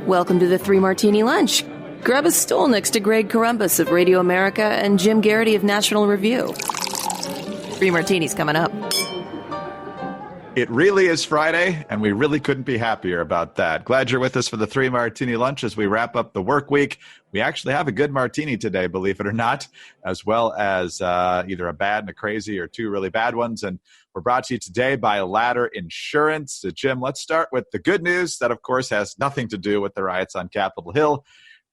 Welcome to the Three Martini Lunch. Grab a stool next to Greg Columbus of Radio America and Jim Garrity of National Review. Three Martinis coming up. It really is Friday, and we really couldn't be happier about that. Glad you're with us for the Three Martini Lunch as we wrap up the work week. We actually have a good martini today, believe it or not, as well as either a bad and a crazy or two really bad ones. And we're brought to you today by Ladder Insurance. So, Jim, let's start with the good news that, of course, has nothing to do with the riots on Capitol Hill.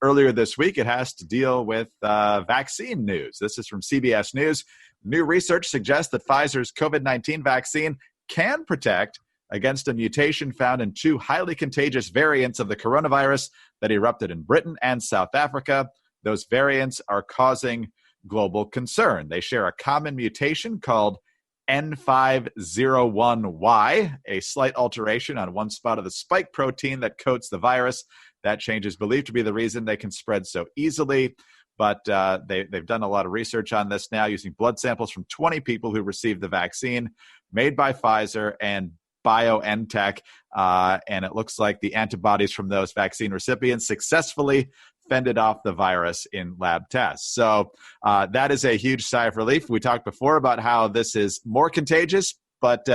Earlier this week, it has to deal with vaccine news. This is from CBS News. New research suggests that Pfizer's COVID-19 vaccine can protect against a mutation found in two highly contagious variants of the coronavirus that erupted in Britain and South Africa. Those variants are causing global concern. They share a common mutation called N501Y, a slight alteration on one spot of the spike protein that coats the virus. That change is believed to be the reason they can spread so easily. But they've done a lot of research on this now using blood samples from 20 people who received the vaccine made by Pfizer and BioNTech. And it looks like the antibodies from those vaccine recipients successfully fended off the virus in lab tests. So that is a huge sigh of relief. We talked before about how this is more contagious, but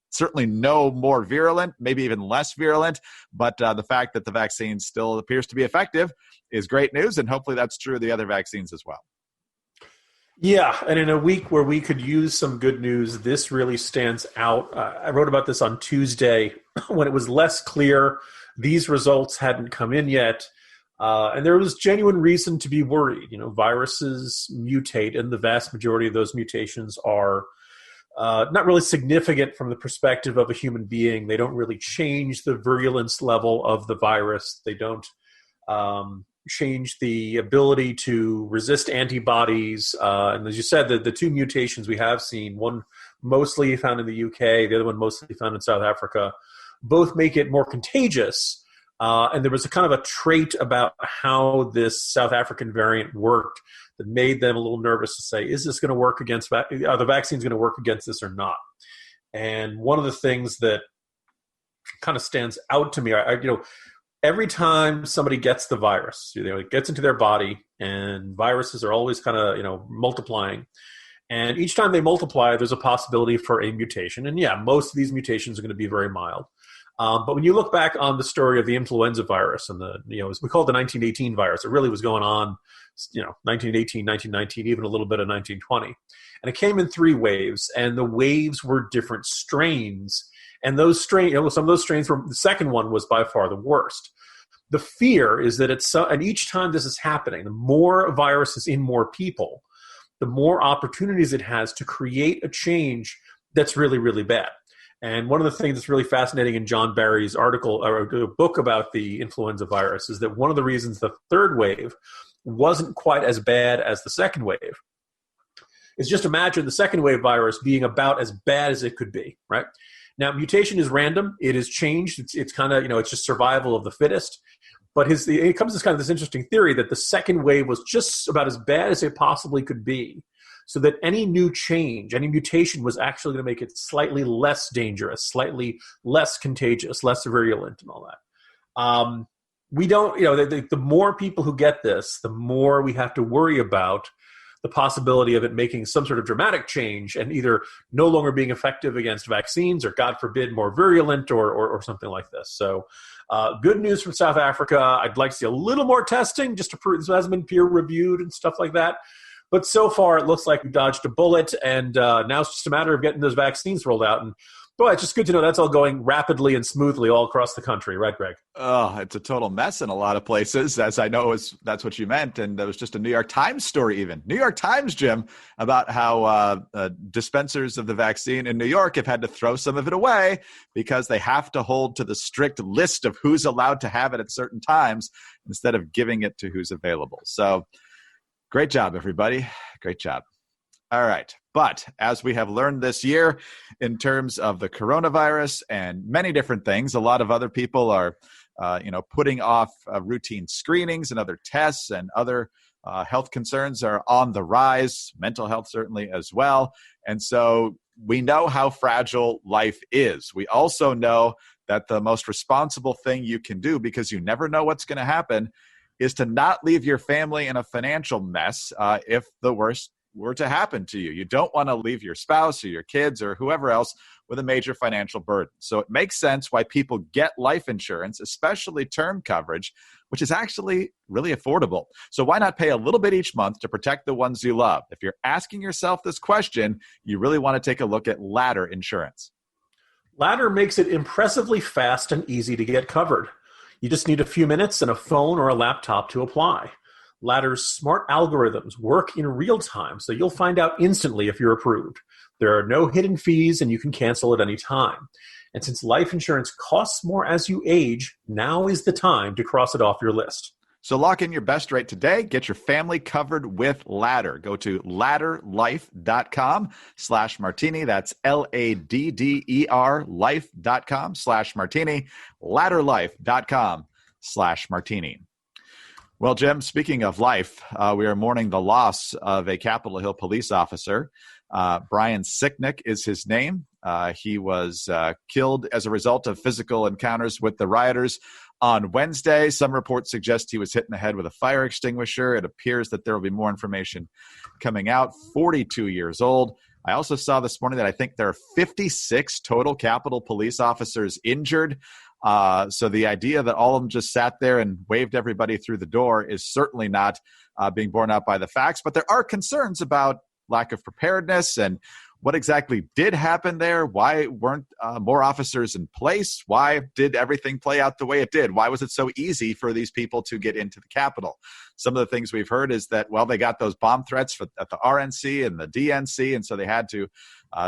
certainly no more virulent, maybe even less virulent. But the fact that the vaccine still appears to be effective is great news, and hopefully that's true of the other vaccines as well. Yeah, and in a week where we could use some good news, this really stands out. I wrote about this on Tuesday when it was less clear. These results hadn't come in yet, and there was genuine reason to be worried. You know, viruses mutate, and the vast majority of those mutations are not really significant from the perspective of a human being. They don't really change the virulence level of the virus. They don't change the ability to resist antibodies. And as you said, the two mutations we have seen, one mostly found in the UK, the other one mostly found in South Africa, both make it more contagious. And there was a kind of a trait about how this South African variant worked that made them a little nervous to say, is this going to work against, are the vaccines going to work against this or not? And one of the things that kind of stands out to me, every time somebody gets the virus, it gets into their body, and viruses are always kind of, multiplying. And each time they multiply, there's a possibility for a mutation. And yeah, most of these mutations are going to be very mild. But when you look back on the story of the influenza virus and we call it the 1918 virus, it really was going on, 1918, 1919, even a little bit of 1920. And it came in three waves, and the waves were different strains. And those strains, some of those strains were, the second one was by far the worst. The fear is that and each time this is happening, the more viruses in more people, the more opportunities it has to create a change that's really, really bad. And one of the things that's really fascinating in John Barry's article or book about the influenza virus is that one of the reasons the third wave wasn't quite as bad as the second wave is just imagine the second wave virus being about as bad as it could be, right? Now, mutation is random. It is changed. It's kind of, it's just survival of the fittest. But it comes to kind of this interesting theory that the second wave was just about as bad as it possibly could be, so that any new change, any mutation was actually going to make it slightly less dangerous, slightly less contagious, less virulent and all that. We don't, the more people who get this, the more we have to worry about the possibility of it making some sort of dramatic change and either no longer being effective against vaccines or, God forbid, more virulent or something like this. So good news from South Africa. I'd like to see a little more testing just to prove this hasn't been peer-reviewed and stuff like that. But so far, it looks like we dodged a bullet, and now it's just a matter of getting those vaccines rolled out. And boy, it's just good to know that's all going rapidly and smoothly all across the country, right, Greg? Oh, it's a total mess in a lot of places, as I know that's what you meant. And there was just a New York Times story even. New York Times, Jim, about how dispensers of the vaccine in New York have had to throw some of it away because they have to hold to the strict list of who's allowed to have it at certain times instead of giving it to who's available. So great job, everybody. Great job. All right. But as we have learned this year in terms of the coronavirus and many different things, a lot of other people are, putting off routine screenings and other tests, and other health concerns are on the rise, mental health certainly as well. And so we know how fragile life is. We also know that the most responsible thing you can do, because you never know what's going to happen, is to not leave your family in a financial mess if the worst were to happen to you. You don't want to leave your spouse or your kids or whoever else with a major financial burden. So it makes sense why people get life insurance, especially term coverage, which is actually really affordable. So why not pay a little bit each month to protect the ones you love? If you're asking yourself this question, you really want to take a look at Ladder Insurance. Ladder makes it impressively fast and easy to get covered. You just need a few minutes and a phone or a laptop to apply. Ladder's smart algorithms work in real time, so you'll find out instantly if you're approved. There are no hidden fees, and you can cancel at any time. And since life insurance costs more as you age, now is the time to cross it off your list. So lock in your best rate today. Get your family covered with Ladder. Go to ladderlife.com/martini. That's LADDER life.com/martini. Ladderlife.com/martini. Well, Jim, speaking of life, we are mourning the loss of a Capitol Hill police officer. Brian Sicknick is his name. He was killed as a result of physical encounters with the rioters on Wednesday. Some reports suggest he was hit in the head with a fire extinguisher. It appears that there will be more information coming out. 42 years old. I also saw this morning that I think there are 56 total Capitol police officers injured. So the idea that all of them just sat there and waved everybody through the door is certainly not being borne out by the facts. But there are concerns about lack of preparedness and what exactly did happen there. Why weren't more officers in place? Why did everything play out the way it did? Why was it so easy for these people to get into the Capitol? Some of the things we've heard is that, well, they got those bomb threats at the RNC and the DNC, and so they had to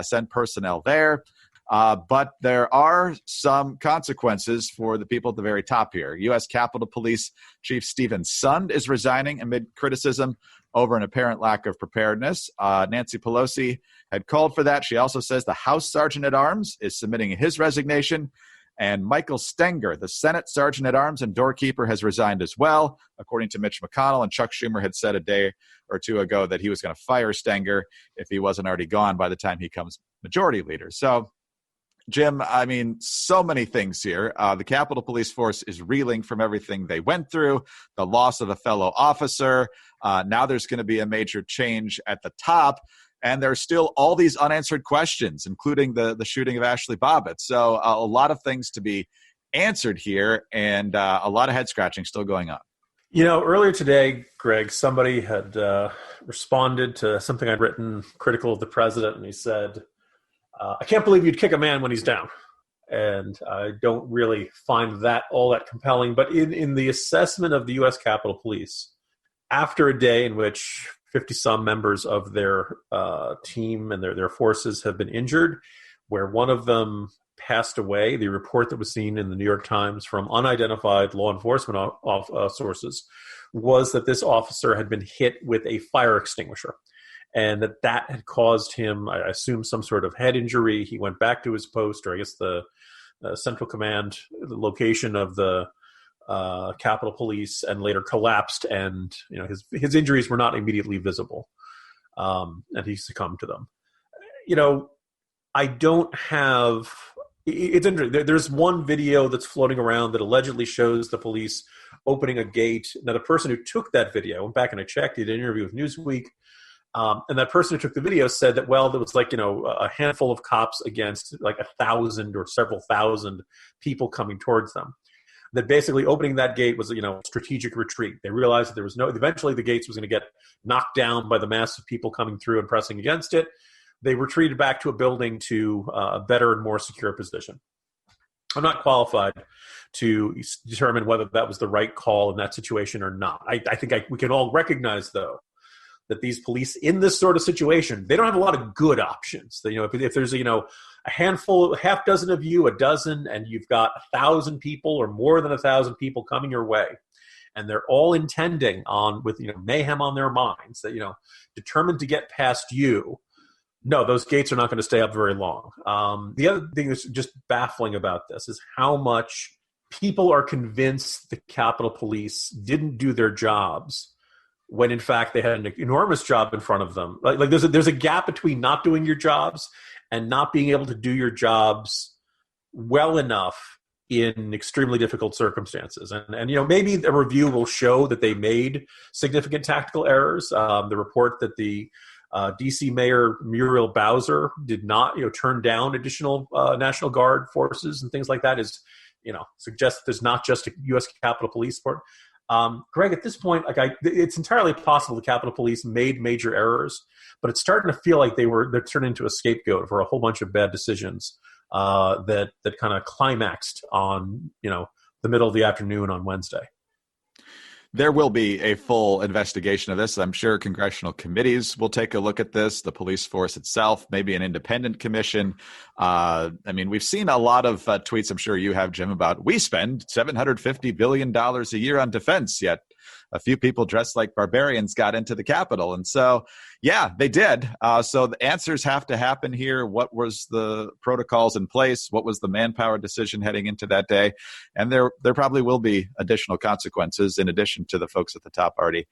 send personnel there. But there are some consequences for the people at the very top here. U.S. Capitol Police Chief Stephen Sund is resigning amid criticism over an apparent lack of preparedness. Nancy Pelosi had called for that. She also says the House Sergeant at Arms is submitting his resignation. And Michael Stenger, the Senate Sergeant at Arms and doorkeeper, has resigned as well, according to Mitch McConnell. And Chuck Schumer had said a day or two ago that he was going to fire Stenger if he wasn't already gone by the time he becomes majority leader. So, Jim, I mean, so many things here. The Capitol Police Force is reeling from everything they went through, the loss of a fellow officer. Now there's going to be a major change at the top. And there's still all these unanswered questions, including the shooting of Ashley Bobbitt. So a lot of things to be answered here, and a lot of head scratching still going on. You know, earlier today, Greg, somebody had responded to something I'd written critical of the president, and he said, I can't believe you'd kick a man when he's down. And I don't really find that all that compelling. But in the assessment of the U.S. Capitol Police, after a day in which 50-some members of their team and their forces have been injured, where one of them passed away, the report that was seen in the New York Times from unidentified law enforcement sources was that this officer had been hit with a fire extinguisher, and that had caused him, I assume, some sort of head injury. He went back to his post, or I guess the central command, the location of the Capitol Police, and later collapsed, and his injuries were not immediately visible, and he succumbed to them. I don't have. It's interesting. There's one video that's floating around that allegedly shows the police opening a gate. Now, the person who took that video, went back and I checked, he did an interview with Newsweek. And that person who took the video said that, well, there was a handful of cops against 1,000 or several thousand people coming towards them. That basically opening that gate was, strategic retreat. They realized that there was eventually the gates was going to get knocked down by the mass of people coming through and pressing against it. They retreated back to a building to a better and more secure position. I'm not qualified to determine whether that was the right call in that situation or not. I think we can all recognize, though, that these police in this sort of situation, they don't have a lot of good options. If there's a handful, half dozen of you, a dozen, and you've got 1,000 people or more than 1,000 people coming your way, and they're all intending on with mayhem on their minds, that determined to get past you, no, those gates are not going to stay up very long. The other thing that's just baffling about this is how much people are convinced the Capitol Police didn't do their jobs, when in fact they had an enormous job in front of them. Like there's a gap between not doing your jobs and not being able to do your jobs well enough in extremely difficult circumstances. And maybe the review will show that they made significant tactical errors. The report that the D.C. Mayor Muriel Bowser did not, turn down additional National Guard forces and things like that suggests that there's not just a U.S. Capitol Police support. Greg, at this point, it's entirely possible the Capitol Police made major errors, but it's starting to feel like they're turned into a scapegoat for a whole bunch of bad decisions that kind of climaxed on the middle of the afternoon on Wednesday. There will be a full investigation of this. I'm sure congressional committees will take a look at this, the police force itself, maybe an independent commission. We've seen a lot of tweets, I'm sure you have, Jim, about we spend $750 billion a year on defense, yet a few people dressed like barbarians got into the Capitol. And so, yeah, they did. So the answers have to happen here. What was the protocols in place? What was the manpower decision heading into that day? And there probably will be additional consequences in addition to the folks at the top already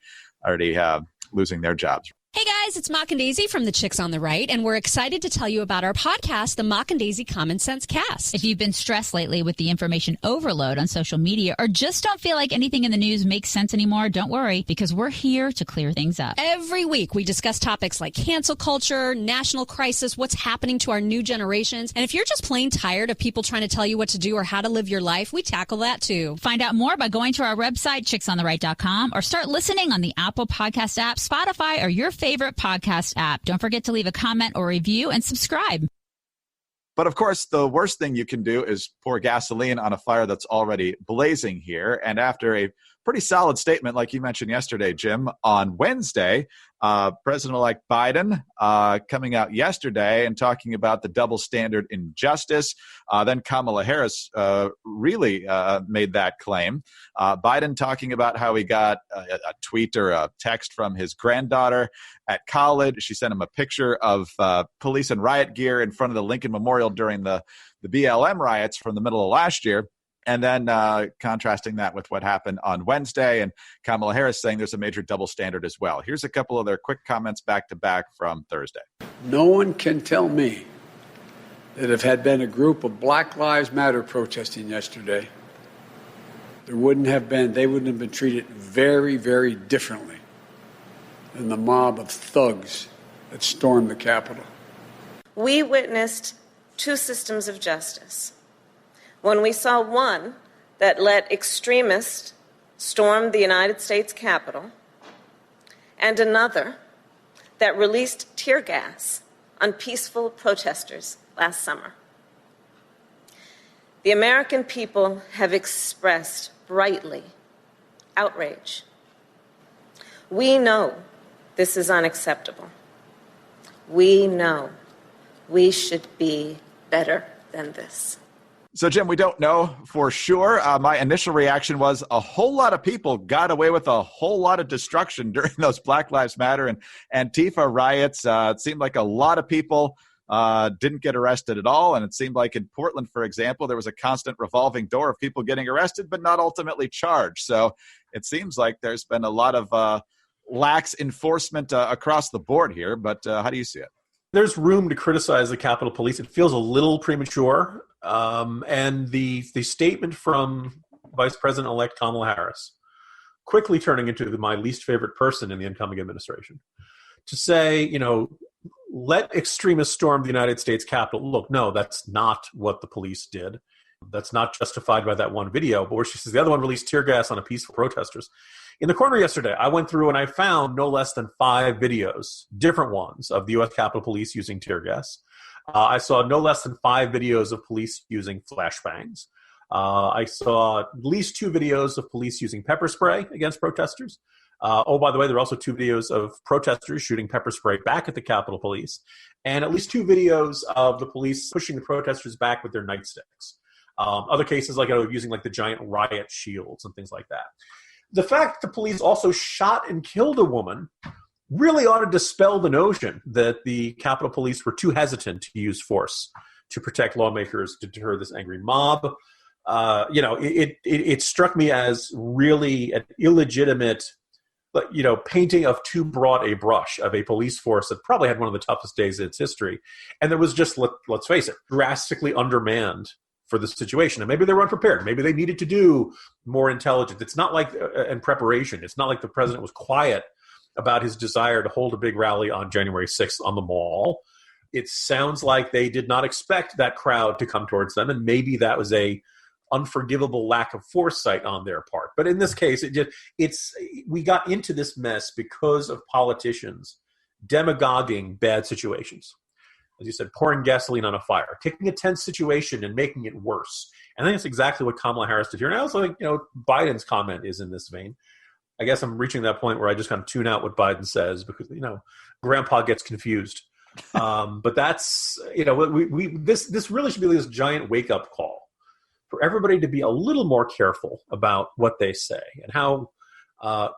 losing their jobs. Hey guys, it's Mock and Daisy from the Chicks on the Right, and we're excited to tell you about our podcast, the Mock and Daisy Common Sense Cast. If you've been stressed lately with the information overload on social media or just don't feel like anything in the news makes sense anymore, don't worry, because we're here to clear things up. Every week, we discuss topics like cancel culture, national crisis, what's happening to our new generations, and if you're just plain tired of people trying to tell you what to do or how to live your life, we tackle that too. Find out more by going to our website, chicksontheright.com, or start listening on the Apple Podcast app, Spotify, or your favorite podcast app. Don't forget to leave a comment or review and subscribe. But of course, the worst thing you can do is pour gasoline on a fire that's already blazing here. And after a pretty solid statement, like you mentioned yesterday, Jim, on Wednesday, President-elect Biden coming out yesterday and talking about the double standard in justice. Then Kamala Harris really made that claim. Biden talking about how he got a tweet or a text from his granddaughter at college. She sent him a picture of police and riot gear in front of the Lincoln Memorial during the BLM riots from the middle of last year. And then contrasting that with what happened on Wednesday, and Kamala Harris saying there's a major double standard as well. Here's a couple of their quick comments back to back from Thursday. No one can tell me that if had been a group of Black Lives Matter protesting yesterday, they wouldn't have been treated very, very differently than the mob of thugs that stormed the Capitol. We witnessed two systems of justice. When we saw one that let extremists storm the United States Capitol, and another that released tear gas on peaceful protesters last summer. The American people have expressed brightly outrage. We know this is unacceptable. We know we should be better than this. So, Jim, we don't know for sure. My initial reaction was a whole lot of people got away with a whole lot of destruction during those Black Lives Matter and Antifa riots. It seemed like a lot of people didn't get arrested at all. And it seemed like in Portland, for example, there was a constant revolving door of people getting arrested, but not ultimately charged. So it seems like there's been a lot of lax enforcement across the board here. But how do you see it? There's room to criticize the Capitol Police. It feels a little premature. And the statement from Vice President-elect Kamala Harris, quickly turning into my least favorite person in the incoming administration, to say, let extremists storm the United States Capitol. Look, no, that's not what the police did. That's not justified by that one video. But where she says the other one released tear gas on a peaceful protesters. In the corner yesterday, I went through and I found no less than 5 videos, different ones, of the U.S. Capitol Police using tear gas. I saw no less than 5 videos of police using flashbangs. I saw at least 2 videos of police using pepper spray against protesters. By the way, there are also 2 videos of protesters shooting pepper spray back at the Capitol Police, and at least 2 videos of the police pushing the protesters back with their nightsticks. Other cases like using the giant riot shields and things like that. The fact that the police also shot and killed a woman really ought to dispel the notion that the Capitol Police were too hesitant to use force to protect lawmakers, to deter this angry mob. It struck me as really an illegitimate, painting of too broad a brush of a police force that probably had one of the toughest days in its history. And there was just, let's face it, drastically undermanned for the situation. And maybe they were unprepared. Maybe they needed to do more intelligence. It's not like, and preparation. It's not like the president was quiet about his desire to hold a big rally on January 6th on the Mall. It sounds like they did not expect that crowd to come towards them, and maybe that was a unforgivable lack of foresight on their part. But in this case, we got into this mess because of politicians demagoguing bad situations. As you said, pouring gasoline on a fire, taking a tense situation and making it worse. And I think that's exactly what Kamala Harris did here. And I also think, Biden's comment is in this vein. I guess I'm reaching that point where I just kind of tune out what Biden says because, grandpa gets confused. But that's, this really should be this giant wake-up call for everybody to be a little more careful about what they say and how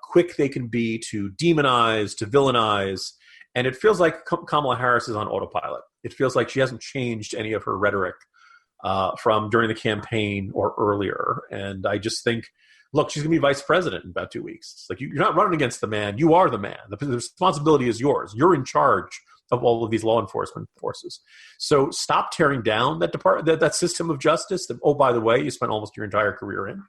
quick they can be to demonize, to villainize. And it feels like Kamala Harris is on autopilot. It feels like she hasn't changed any of her rhetoric from during the campaign or earlier. And I just think, look, she's going to be vice president in about 2 weeks. It's like, you're not running against the man. You are the man. The responsibility is yours. You're in charge of all of these law enforcement forces. So stop tearing down that system of justice that, oh, by the way, you spent almost your entire career in,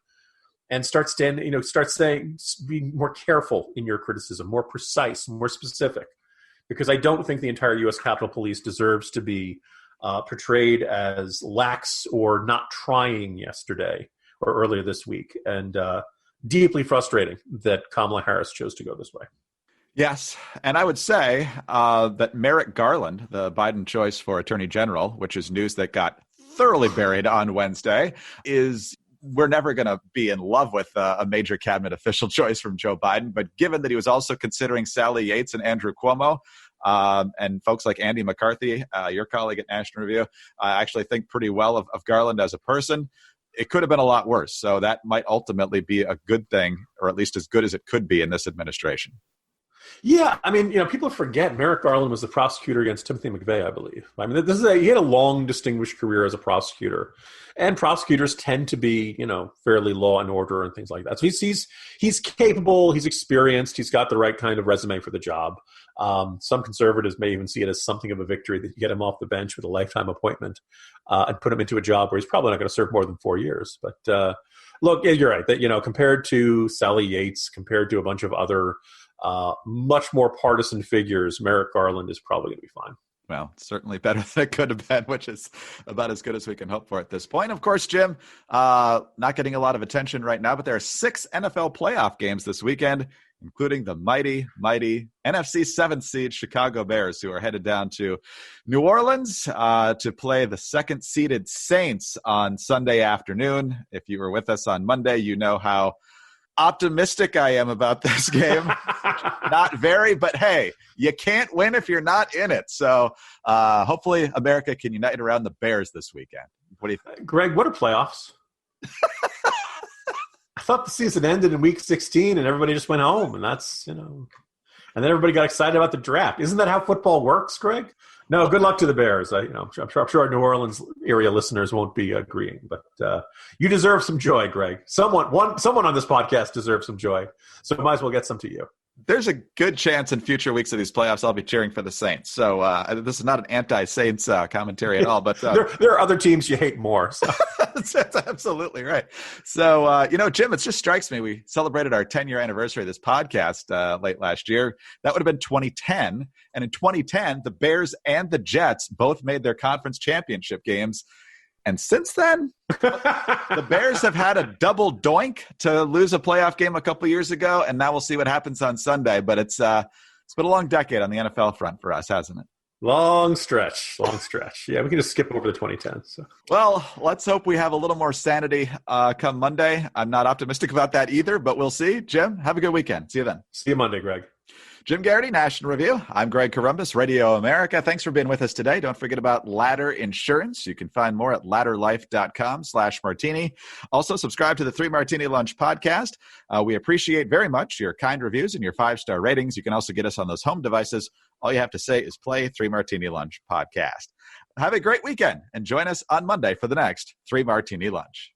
and start saying, be more careful in your criticism, more precise, more specific, because I don't think the entire U.S. Capitol Police deserves to be portrayed as lax or not trying yesterday or earlier this week, and deeply frustrating that Kamala Harris chose to go this way. Yes, and I would say that Merrick Garland, the Biden choice for Attorney General, which is news that got thoroughly buried on Wednesday, we're never going to be in love with a major cabinet official choice from Joe Biden. But given that he was also considering Sally Yates and Andrew Cuomo, and folks like Andy McCarthy, your colleague at National Review, I actually think pretty well of Garland as a person. It could have been a lot worse. So that might ultimately be a good thing, or at least as good as it could be in this administration. Yeah, I mean, people forget Merrick Garland was the prosecutor against Timothy McVeigh, I believe. I mean, he had a long, distinguished career as a prosecutor, and prosecutors tend to be, fairly law and order and things like that. So he's capable, he's experienced, he's got the right kind of resume for the job. Some conservatives may even see it as something of a victory that you get him off the bench with a lifetime appointment and put him into a job where he's probably not going to serve more than 4 years. But look, yeah, you're right that compared to Sally Yates, compared to a bunch of other much more partisan figures, Merrick Garland is probably going to be fine. Well, certainly better than it could have been, which is about as good as we can hope for at this point. Of course, Jim, not getting a lot of attention right now, but there are 6 NFL playoff games this weekend, including the mighty NFC 7th seed Chicago Bears, who are headed down to New Orleans to play the 2nd-seeded Saints on Sunday afternoon. If you were with us on Monday, you know how optimistic I am about this game. Not very, but hey, you can't win if you're not in it. So hopefully America can unite around the Bears this weekend. What do you think? Greg, what are playoffs? I thought the season ended in week 16 and everybody just went home, and that's, and then everybody got excited about the draft. Isn't that how football works, Greg? No, good luck to the Bears. I'm sure our New Orleans area listeners won't be agreeing, but you deserve some joy, Greg. Someone on this podcast deserves some joy, so might as well get some to you. There's a good chance in future weeks of these playoffs I'll be cheering for the Saints. So this is not an anti-Saints commentary at all. But there are other teams you hate more. So. That's absolutely right. So, Jim, it just strikes me. We celebrated our 10-year anniversary of this podcast late last year. That would have been 2010. And in 2010, the Bears and the Jets both made their conference championship games. And since then, the Bears have had a double doink to lose a playoff game a couple years ago, and now we'll see what happens on Sunday. But it's been a long decade on the NFL front for us, hasn't it? Long stretch. Yeah, we can just skip over the 2010s. So. Well, let's hope we have a little more sanity come Monday. I'm not optimistic about that either, but we'll see. Jim, have a good weekend. See you then. See you Monday, Greg. Jim Garrity, National Review. I'm Greg Corombos, Radio America. Thanks for being with us today. Don't forget about Ladder Insurance. You can find more at ladderlife.com/martini. Also, subscribe to the 3 Martini Lunch podcast. We appreciate very much your kind reviews and your 5-star ratings. You can also get us on those home devices. All you have to say is play 3 Martini Lunch podcast. Have a great weekend and join us on Monday for the next 3 Martini Lunch.